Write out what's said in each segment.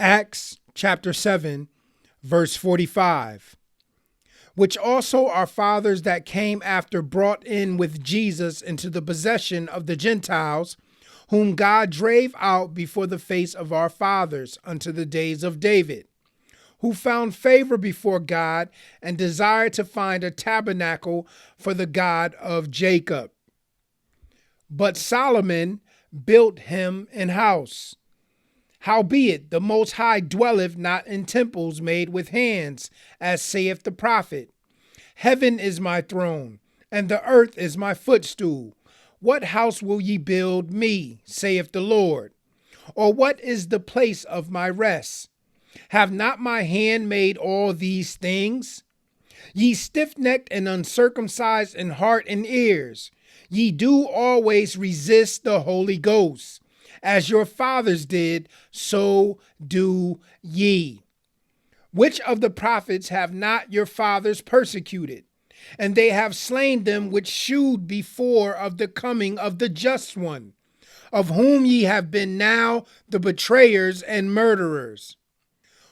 Acts chapter 7, verse 45. Which also our fathers that came after brought in with Jesus into the possession of the Gentiles, whom God drave out before the face of our fathers unto the days of David, who found favor before God and desired to find a tabernacle for the God of Jacob. But Solomon built him an house. Howbeit the Most High dwelleth not in temples made with hands, as saith the prophet. Heaven is my throne, and the earth is my footstool. What house will ye build me, saith the Lord? Or what is the place of my rest? Have not my hand made all these things? Ye stiff-necked and uncircumcised in heart and ears, ye do always resist the Holy Ghost. As your fathers did, so do ye. Which of the prophets have not your fathers persecuted? And they have slain them which shewed before of the coming of the just one, of whom ye have been now the betrayers and murderers,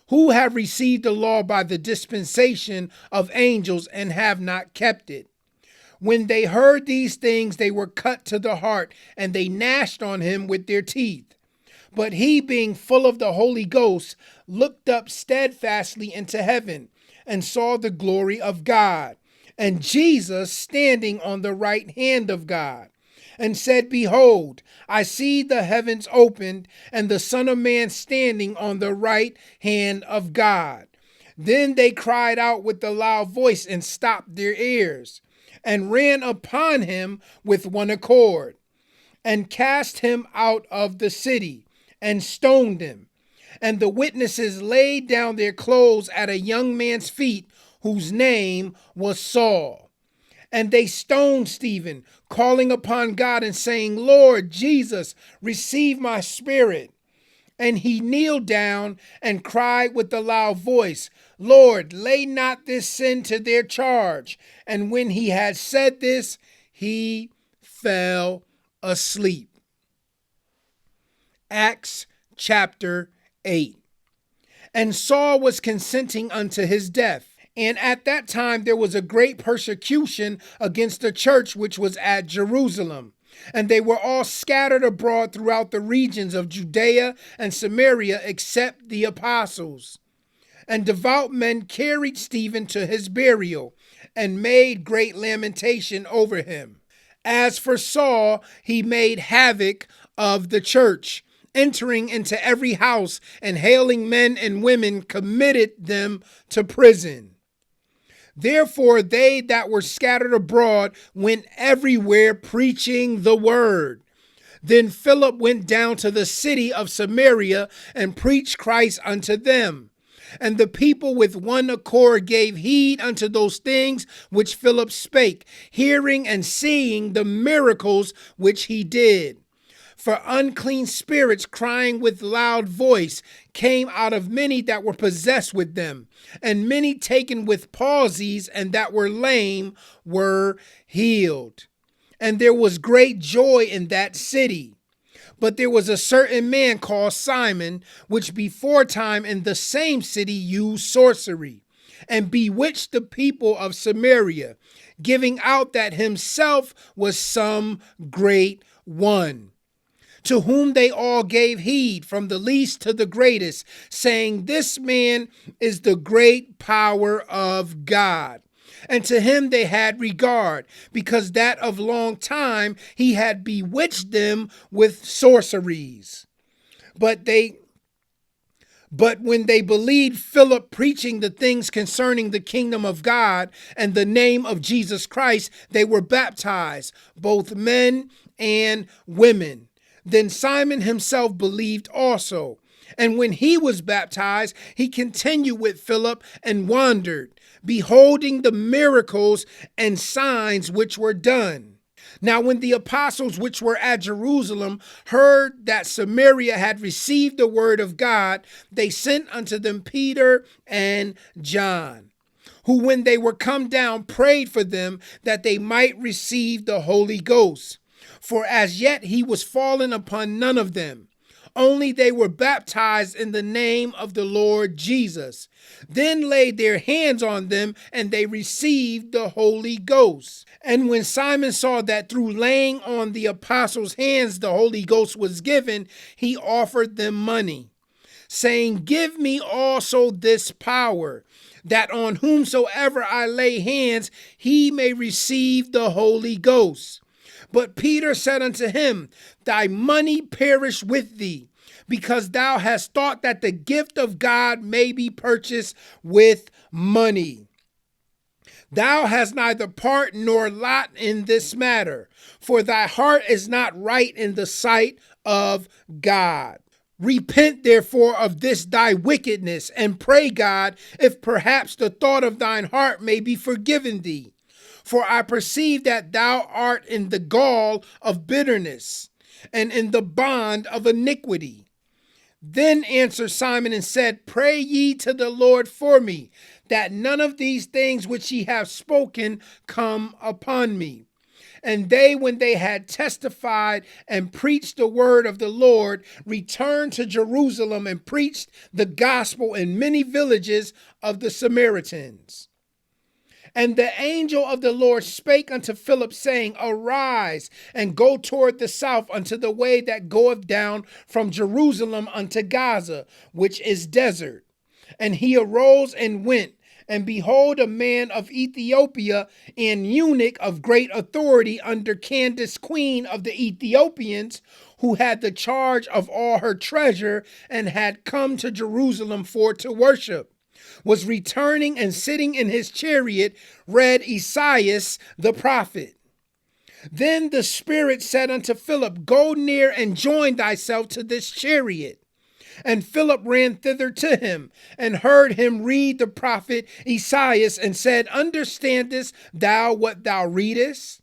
who have received the law by the dispensation of angels and have not kept it. When they heard these things, they were cut to the heart, and they gnashed on him with their teeth. But he, being full of the Holy Ghost, looked up steadfastly into heaven, and saw the glory of God, and Jesus standing on the right hand of God, and said, Behold, I see the heavens opened, and the Son of Man standing on the right hand of God. Then they cried out with a loud voice, and stopped their ears, and ran upon him with one accord, and cast him out of the city, and stoned him. And the witnesses laid down their clothes at a young man's feet, whose name was Saul. And they stoned Stephen, calling upon God and saying, Lord Jesus, receive my spirit. And he kneeled down and cried with a loud voice, Lord, lay not this sin to their charge. And when he had said this, he fell asleep. Acts chapter 8. And Saul was consenting unto his death. And at that time there was a great persecution against the church which was at Jerusalem. And they were all scattered abroad throughout the regions of Judea and Samaria, except the apostles. And devout men carried Stephen to his burial, and made great lamentation over him. As for Saul, he made havoc of the church, entering into every house, and hailing men and women, committed them to prison. Therefore they that were scattered abroad went everywhere preaching the word. Then Philip went down to the city of Samaria and preached Christ unto them. And the people with one accord gave heed unto those things which Philip spake, hearing and seeing the miracles which he did. For unclean spirits, crying with loud voice, came out of many that were possessed with them, and many taken with palsies and that were lame were healed. And there was great joy in that city. But there was a certain man called Simon, which before time in the same city used sorcery, and bewitched the people of Samaria, giving out that himself was some great one. To whom they all gave heed, from the least to the greatest, saying, This man is the great power of God. And to him they had regard, because that of long time he had bewitched them with sorceries. But when they believed Philip preaching the things concerning the kingdom of God and the name of Jesus Christ, they were baptized, both men and women. Then Simon himself believed also. And when he was baptized, he continued with Philip and wandered, beholding the miracles and signs which were done. Now when the apostles which were at Jerusalem heard that Samaria had received the word of God, they sent unto them Peter and John, who when they were come down prayed for them that they might receive the Holy Ghost. For as yet he was fallen upon none of them, only they were baptized in the name of the Lord Jesus, then laid their hands on them, and they received the Holy Ghost. And when Simon saw that through laying on the apostles' hands the Holy Ghost was given, he offered them money, saying, "Give me also this power, that on whomsoever I lay hands, he may receive the Holy Ghost." But Peter said unto him, "Thy money perish with thee, because thou hast thought that the gift of God may be purchased with money. Thou hast neither part nor lot in this matter, for thy heart is not right in the sight of God. Repent therefore of this thy wickedness, and pray God, if perhaps the thought of thine heart may be forgiven thee. For I perceive that thou art in the gall of bitterness, and in the bond of iniquity." Then answered Simon and said, "Pray ye to the Lord for me, that none of these things which ye have spoken come upon me." And they, when they had testified and preached the word of the Lord, returned to Jerusalem and preached the gospel in many villages of the Samaritans. And the angel of the Lord spake unto Philip, saying, "Arise, and go toward the south unto the way that goeth down from Jerusalem unto Gaza, which is desert." And he arose and went. And behold, a man of Ethiopia, an eunuch of great authority under Candace, queen of the Ethiopians, who had the charge of all her treasure, and had come to Jerusalem for to worship, was returning, and sitting in his chariot read Esaias the prophet. Then the Spirit said unto Philip, "Go near and join thyself to this chariot." And Philip ran thither to him, and heard him read the prophet Esaias, and said, "Understandest thou what thou readest?"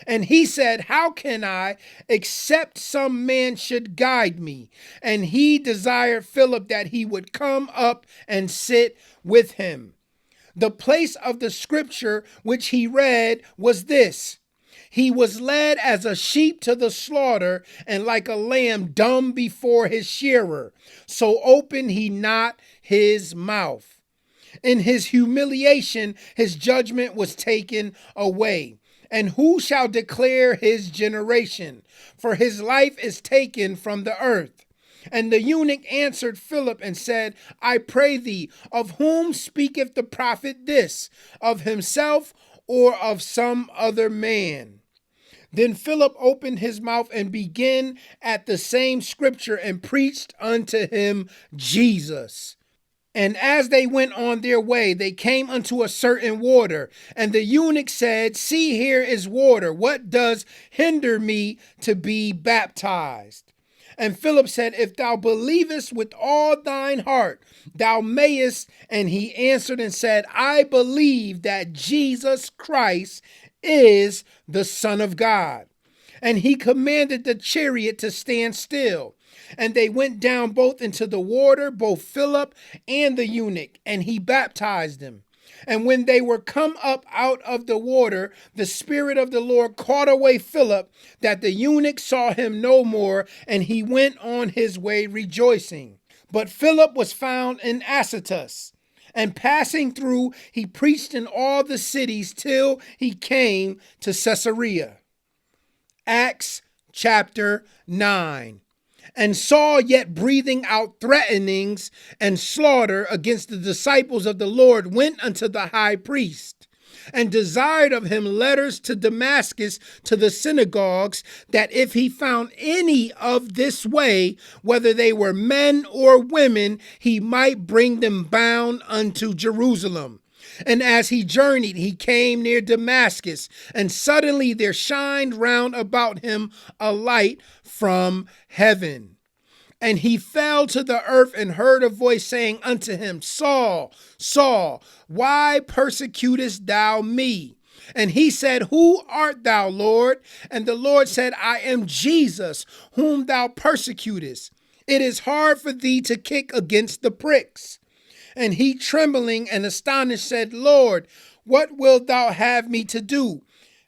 And he said, "How can I, except some man should guide me?" And he desired Philip that he would come up and sit with him. The place of the scripture which he read was this: "He was led as a sheep to the slaughter, and like a lamb dumb before his shearer, so opened he not his mouth. In his humiliation his judgment was taken away. And who shall declare his generation? For his life is taken from the earth." And the eunuch answered Philip and said, "I pray thee, of whom speaketh the prophet this? Of himself, or of some other man?" Then Philip opened his mouth and began at the same scripture, and preached unto him Jesus. And as they went on their way, they came unto a certain water. And the eunuch said, "See, here is water. What does hinder me to be baptized?" And Philip said, "If thou believest with all thine heart, thou mayest." And he answered and said, "I believe that Jesus Christ is the Son of God." And he commanded the chariot to stand still. And they went down both into the water, both Philip and the eunuch, and he baptized them. And when they were come up out of the water, the Spirit of the Lord caught away Philip, that the eunuch saw him no more, and he went on his way rejoicing. But Philip was found in Azotus, and passing through, he preached in all the cities till he came to Caesarea. Acts chapter 9. And Saul, yet breathing out threatenings and slaughter against the disciples of the Lord, went unto the high priest, and desired of him letters to Damascus to the synagogues, that if he found any of this way, whether they were men or women, he might bring them bound unto Jerusalem. And as he journeyed, he came near Damascus, and suddenly there shined round about him a light from heaven. And he fell to the earth, and heard a voice saying unto him, "Saul, Saul, why persecutest thou me?" And he said, "Who art thou, Lord?" And the Lord said, "I am Jesus, whom thou persecutest. It is hard for thee to kick against the pricks." And he, trembling and astonished, said, "Lord, what wilt thou have me to do?"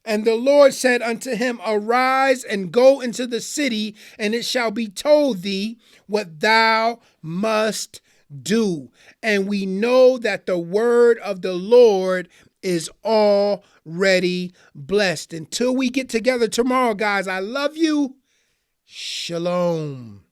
And the Lord said unto him, Arise and go into the city, and it shall be told thee what thou must do. And we know that the word of the Lord is already blessed. Until we get together tomorrow, guys, I love you. Shalom.